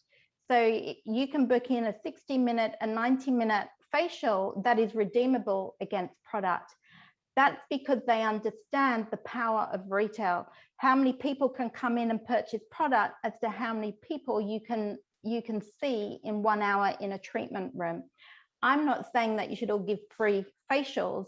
So you can book in a 60-minute, a 90-minute facial that is redeemable against product. That's because they understand the power of retail. How many people can come in and purchase product as to how many people you can see in 1 hour in a treatment room. I'm not saying that you should all give free facials,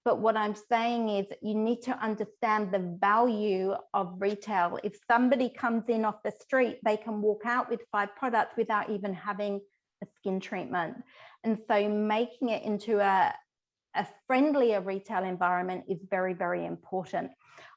but what I'm saying is you need to understand the value of retail. If somebody comes in off the street, they can walk out with 5 products without even having a skin treatment. And so making it into a friendlier retail environment is very, very important.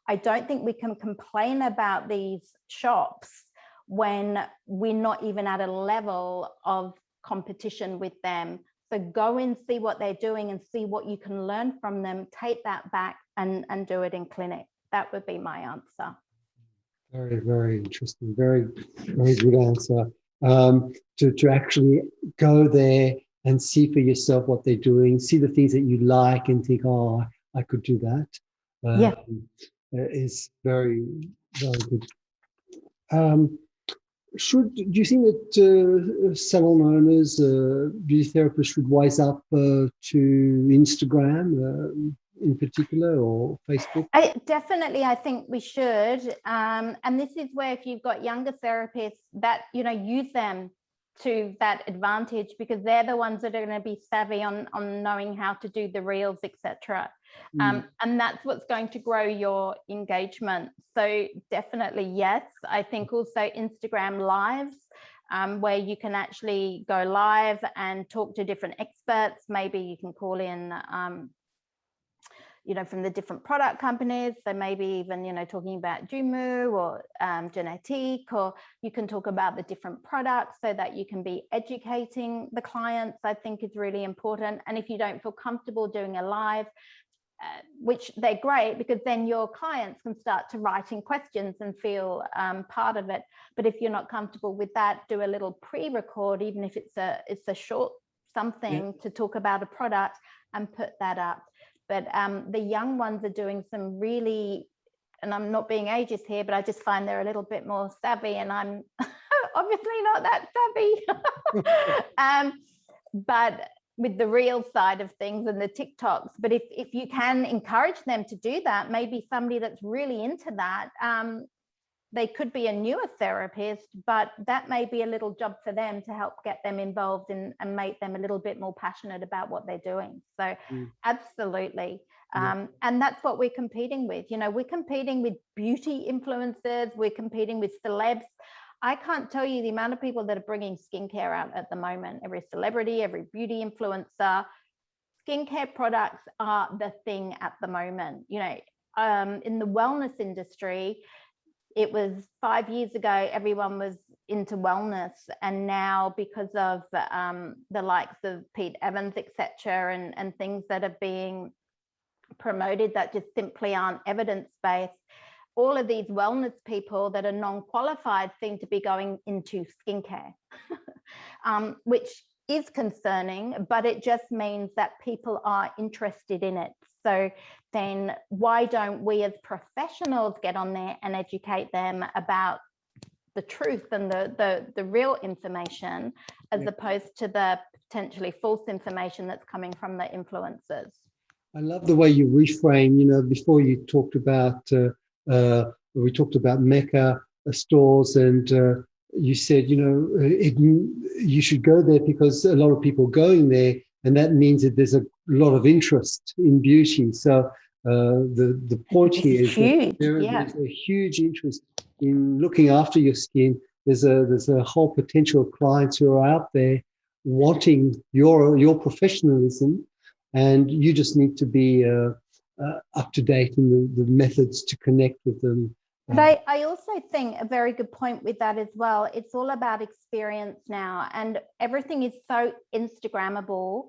I don't think we can complain about these shops when we're not even at a level of competition with them. So go and see what they're doing and see what you can learn from them, take that back and do it in clinic. That would be my answer. Very, very interesting. Very, very good answer. To actually go there and see for yourself what they're doing, see the things that you like, and think, oh, I could do that. Yeah. Is very, very good. Um, do you think that salon owners, beauty therapists should wise up to Instagram in particular, or Facebook? I think we should. And this is where, if you've got younger therapists, that, use them to that advantage, because they're the ones that are going to be savvy on knowing how to do the reels, etc. And that's what's going to grow your engagement. So definitely, yes. I think also Instagram lives, where you can actually go live and talk to different experts. Maybe you can call in from the different product companies. So maybe even, talking about Jumu or Genetique, or you can talk about the different products so that you can be educating the clients, I think is really important. And if you don't feel comfortable doing a live, which they're great, because then your clients can start to write in questions and feel part of it. But if you're not comfortable with that, do a little pre-record, even if it's a short something to talk about a product, and put that up. But the young ones are doing some really, and I'm not being ageist here, but I just find they're a little bit more savvy, and I'm obviously not that savvy. But with the real side of things and the TikToks, but if you can encourage them to do that, maybe somebody that's really into that, they could be a newer therapist, but that may be a little job for them to help get them involved and make them a little bit more passionate about what they're doing. So absolutely. And that's what we're competing with. We're competing with beauty influencers, we're competing with celebs. I can't tell you the amount of people that are bringing skincare out at the moment. Every celebrity, every beauty influencer, skincare products are the thing at the moment. In the wellness industry, it was 5 years ago, everyone was into wellness. And now, because of the likes of Pete Evans, etc., and things that are being promoted that just simply aren't evidence-based, all of these wellness people that are non-qualified seem to be going into skincare, which is concerning, but it just means that people are interested in it. So then why don't we as professionals get on there and educate them about the truth and the real information, as opposed to the potentially false information that's coming from the influencers? I love the way you reframe. Before you talked about we talked about Mecca stores, and you said you should go there because a lot of people are going there, and that means that there's a lot of interest in beauty. So the point here is that there's a huge interest in looking after your skin. There's a whole potential of clients who are out there wanting your professionalism, and you just need to be up to date in the methods to connect with them. But I also think a very good point with that as well. It's all about experience now, and everything is so Instagrammable.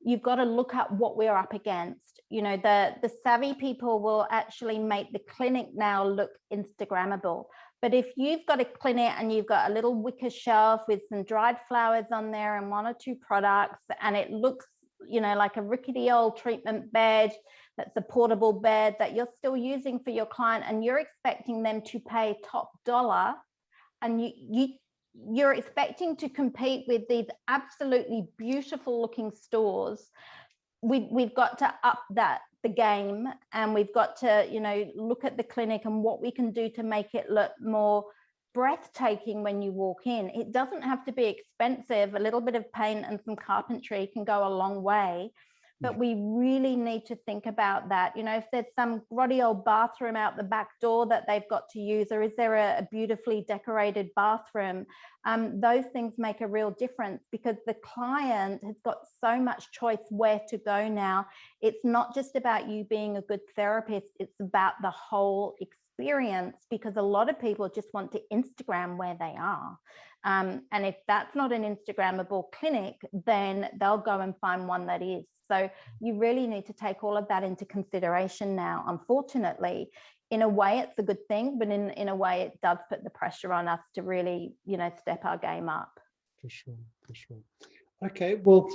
You've got to look at what we're up against. The savvy people will actually make the clinic now look Instagrammable. But if you've got a clinic and you've got a little wicker shelf with some dried flowers on there and one or two products, and it looks like a rickety old treatment bed, that's a portable bed that you're still using for your client, and you're expecting them to pay top dollar, and you're expecting to compete with these absolutely beautiful looking stores, we've got to up the game, and we've got to look at the clinic and what we can do to make it look more breathtaking when you walk in. It doesn't have to be expensive. A little bit of paint and some carpentry can go a long way. But we really need to think about that. If there's some grotty old bathroom out the back door that they've got to use, or is there a beautifully decorated bathroom? Those things make a real difference, because the client has got so much choice where to go now. It's not just about you being a good therapist, it's about the whole experience, because a lot of people just want to Instagram where they are. And if that's not an Instagrammable clinic, then they'll go and find one that is. So you really need to take all of that into consideration now. Unfortunately, in a way it's a good thing, but in a way it does put the pressure on us to really, step our game up. For sure, for sure. Okay, well,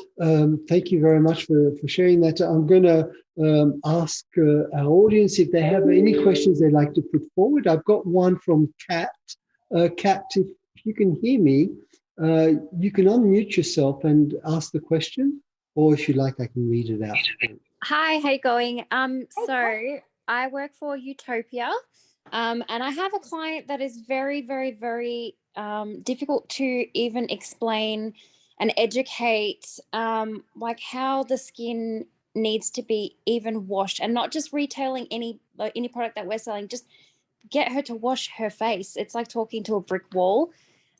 thank you very much for sharing that. I'm going to ask our audience if they have any questions they'd like to put forward. I've got one from Kat. Kat, if you can hear me, you can unmute yourself and ask the question, or if you like, I can read it out. Hi, how you going? So I work for Utopia, and I have a client that is very, very, very difficult to even explain and educate, like how the skin needs to be even washed, and not just retailing any product that we're selling. Just get her to wash her face. It's like talking to a brick wall.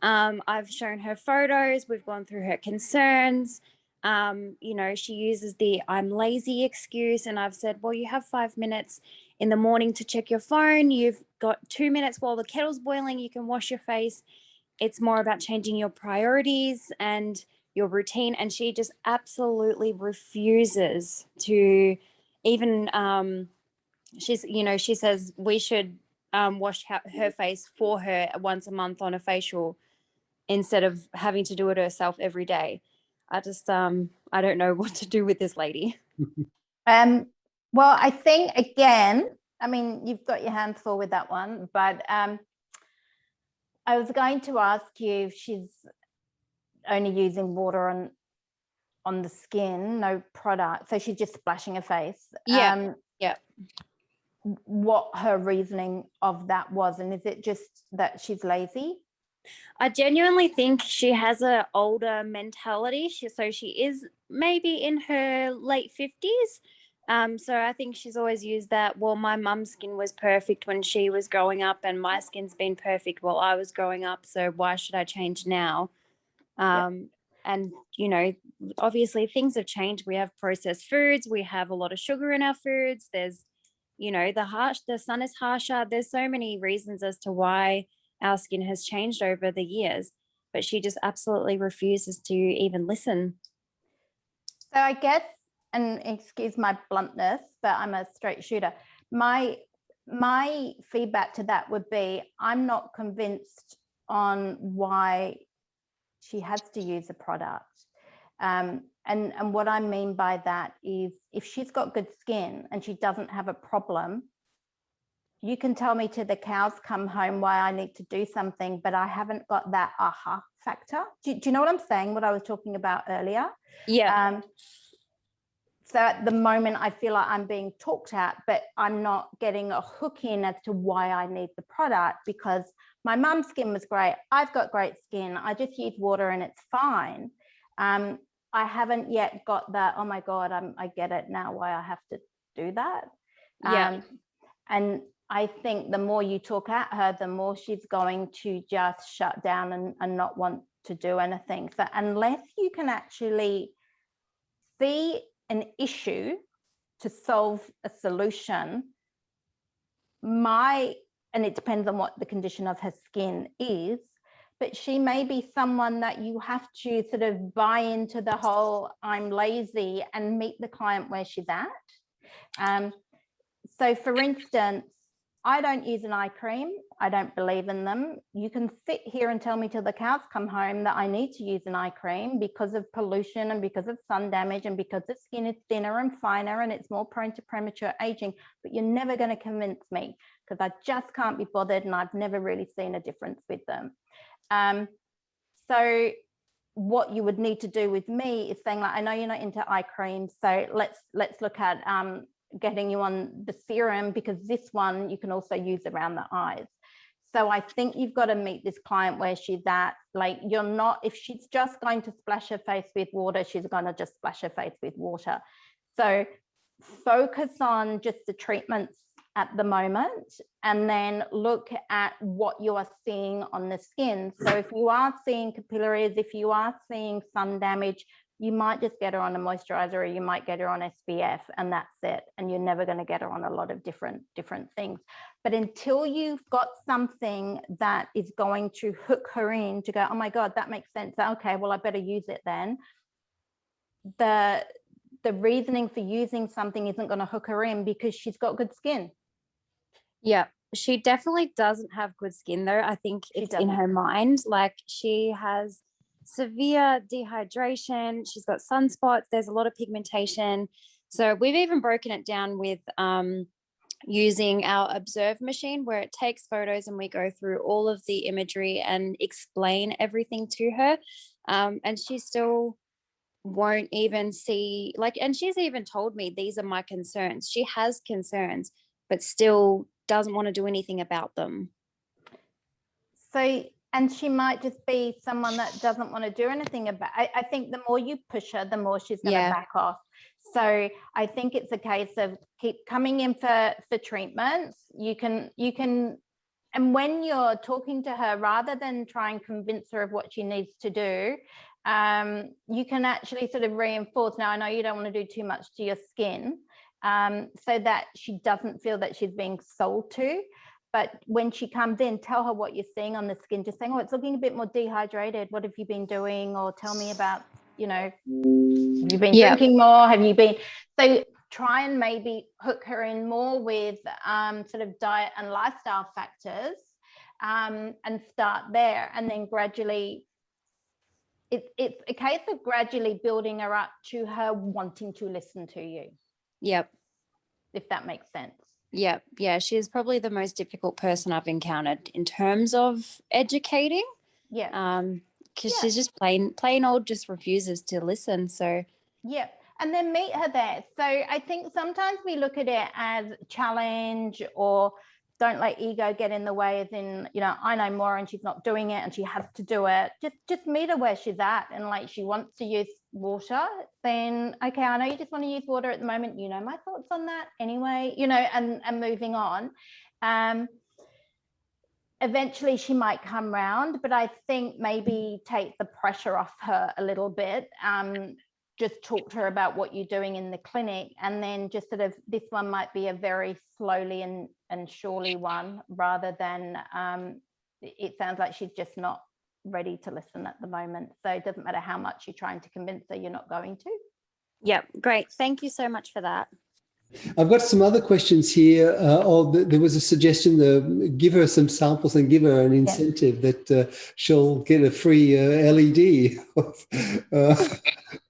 I've shown her photos. We've gone through her concerns. She uses the "I'm lazy" excuse, and I've said, well, you have 5 minutes in the morning to check your phone. You've got 2 minutes while the kettle's boiling. You can wash your face. It's more about changing your priorities and your routine. And she just absolutely refuses to even, she says we should wash her face for her once a month on a facial instead of having to do it herself every day. I just, I don't know what to do with this lady. Well, I think, again, I mean, you've got your hands full with that one, but I was going to ask you if she's only using water on the skin, no product. So she's just splashing her face. Yeah. What her reasoning of that was, and is it just that she's lazy? I genuinely think she has an older mentality. She is maybe in her late 50s. So I think she's always used that, well, my mum's skin was perfect when she was growing up, and my skin's been perfect while I was growing up. So why should I change now? And, obviously things have changed. We have processed foods. We have a lot of sugar in our foods. There's, the sun is harsher. There's so many reasons as to why our skin has changed over the years, but she just absolutely refuses to even listen. So I guess, and excuse my bluntness, but I'm a straight shooter. My feedback to that would be, I'm not convinced on why she has to use a product. And what I mean by that is, if she's got good skin and she doesn't have a problem, you can tell me till the cows come home why I need to do something, but I haven't got that aha factor. Do you know what I'm saying? What I was talking about earlier? Yeah. So at the moment, I feel like I'm being talked at, but I'm not getting a hook in as to why I need the product, because my mum's skin was great. I've got great skin. I just use water and it's fine. I haven't yet got that, oh my God, I get it now why I have to do that. And I think the more you talk at her, the more she's going to just shut down and not want to do anything. So unless you can actually see an issue to solve a solution, and it depends on what the condition of her skin is, but she may be someone that you have to sort of buy into the whole I'm lazy and meet the client where she's at. So for instance, I don't use an eye cream. I don't believe in them. You can sit here and tell me till the cows come home that I need to use an eye cream because of pollution and because of sun damage and because the skin is thinner and finer and it's more prone to premature aging, but you're never going to convince me, because I just can't be bothered and I've never really seen a difference with them. So what you would need to do with me is saying, like, I know you're not into eye cream, so let's look at getting you on the serum, because this one you can also use around the eyes. So I think you've got to meet this client where she's at. Like, you're not, if she's just going to splash her face with water, she's going to just splash her face with water. So focus on just the treatments at the moment, and then look at what you are seeing on the skin. So if you are seeing capillaries, if you are seeing sun damage, you might just get her on a moisturizer, or you might get her on SPF, and that's it. And you're never going to get her on a lot of different things. But until you've got something that is going to hook her in to go, oh my God, that makes sense. Okay, well, I better use it then. The reasoning for using something isn't going to hook her in, because she's got good skin. Yeah, she definitely doesn't have good skin though. I think it's in her mind. Like, she has severe dehydration, she's got sunspots, there's a lot of pigmentation. So we've even broken it down with using our observe machine, where it takes photos and we go through all of the imagery and explain everything to her. And she still won't even see, like, and she's even told me these are my concerns. She has concerns, but still doesn't want to do anything about them. So, and she might just be someone that doesn't want to do anything about it. I think the more you push her, the more she's going to back off. So I think it's a case of keep coming in for treatments. You can, and when you're talking to her, rather than try and convince her of what she needs to do, you can actually sort of reinforce, now I know you don't want to do too much to your skin, so that she doesn't feel that she's being sold to. But when she comes in, tell her what you're seeing on the skin. Just saying, oh, it's looking a bit more dehydrated. What have you been doing? Or tell me about, you know, have you been drinking more? Have you been? So try and maybe hook her in more with sort of diet and lifestyle factors, and start there. And then gradually, it's a case of gradually building her up to her wanting to listen to you. Yep. If that makes sense. Yeah, she's probably the most difficult person I've encountered in terms of educating. Because she's just plain old just refuses to listen. So and then meet her there. So I think sometimes we look at it as challenge, or don't let ego get in the way, as in, you know, I know more and she's not doing it and she has to do it. Just meet her where she's at, and like, she wants to use water, then okay, I know you just want to use water at the moment, you know my thoughts on that anyway, you know, and moving on. Eventually she might come round, but I think maybe take the pressure off her a little bit. Just talk to her about what you're doing in the clinic, and then just sort of, this one might be a very slowly and surely one, rather than it sounds like she's just not ready to listen at the moment. So it doesn't matter how much you're trying to convince her, you're not going to. Yeah, great. Thank you so much for that. I've got some other questions here. There was a suggestion to give her some samples and give her an incentive that she'll get a free LED.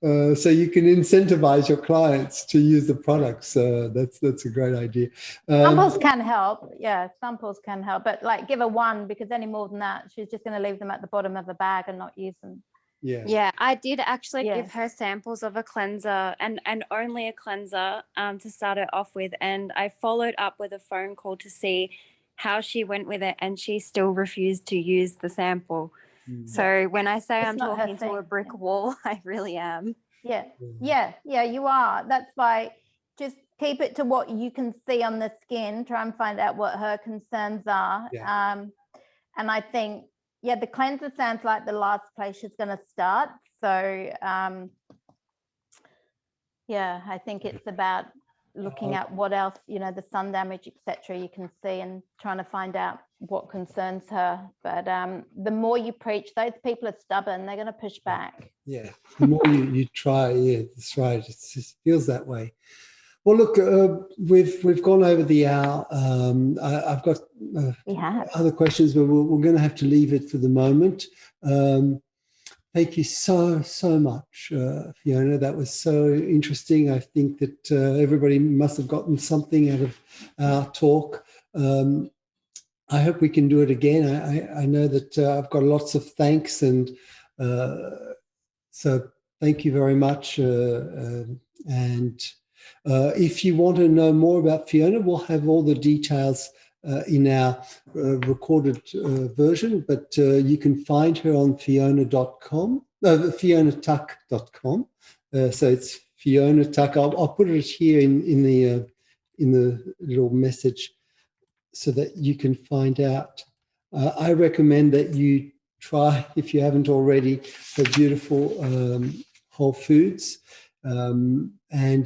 So you can incentivize your clients to use the products. That's a great idea. Samples can help. Yeah, samples can help. But like, give her one, because any more than that, she's just going to leave them at the bottom of the bag and not use them. Yeah, I did actually give her samples of a cleanser, and only a cleanser to start it off with, and I followed up with a phone call to see how she went with it, and she still refused to use the sample. So when I say I'm talking to a brick wall, I really am. Yeah, you are. That's why just keep it to what you can see on the skin. Try and find out what her concerns are. And I think, the cleanser sounds like the last place she's going to start. So, I think it's about looking at what else, you know, the sun damage, etc. you can see, and trying to find out what concerns her. But the more you preach, those people are stubborn. They're going to push back. The more you try, that's right. It just feels that way. Well, look, we've gone over the hour. I've got other questions, but we're going to have to leave it for the moment. Thank you so much, Fiona. That was so interesting. I think that everybody must have gotten something out of our talk. I hope we can do it again. I know that I've got lots of thanks, and so thank you very much. And if you want to know more about Fiona, we'll have all the details in our recorded version, but you can find her on fiona.com, fionatuck.com. So it's Fiona Tuck. I'll put it here in the little message so that you can find out. I recommend that you try, if you haven't already, her beautiful Whole Foods. And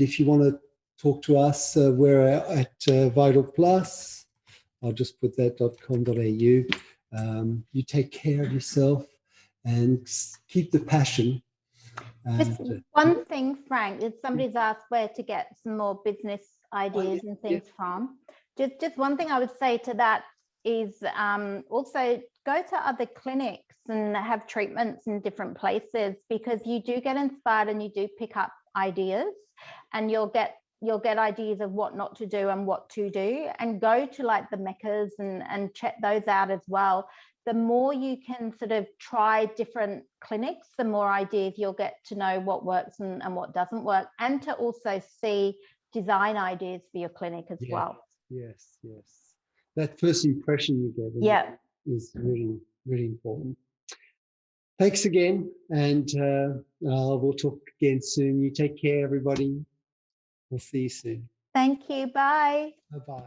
if you want to talk to us, we're at Vital Plus. I'll just put that .com.au. You take care of yourself and keep the passion. Just one thing, Frank, if somebody's asked where to get some more business ideas and things from, Just one thing I would say to that is also go to other clinics and have treatments in different places, because you do get inspired and you do pick up ideas, and you'll get ideas of what not to do and what to do, and go to like the meccas and check those out as well. The more you can sort of try different clinics, the more ideas you'll get to know what works and what doesn't work, and to also see design ideas for your clinic as well. Yes. That first impression you get is really, really important. Thanks again, and we'll talk again soon. You take care, everybody. We'll see you soon. Thank you. Bye. Bye-bye.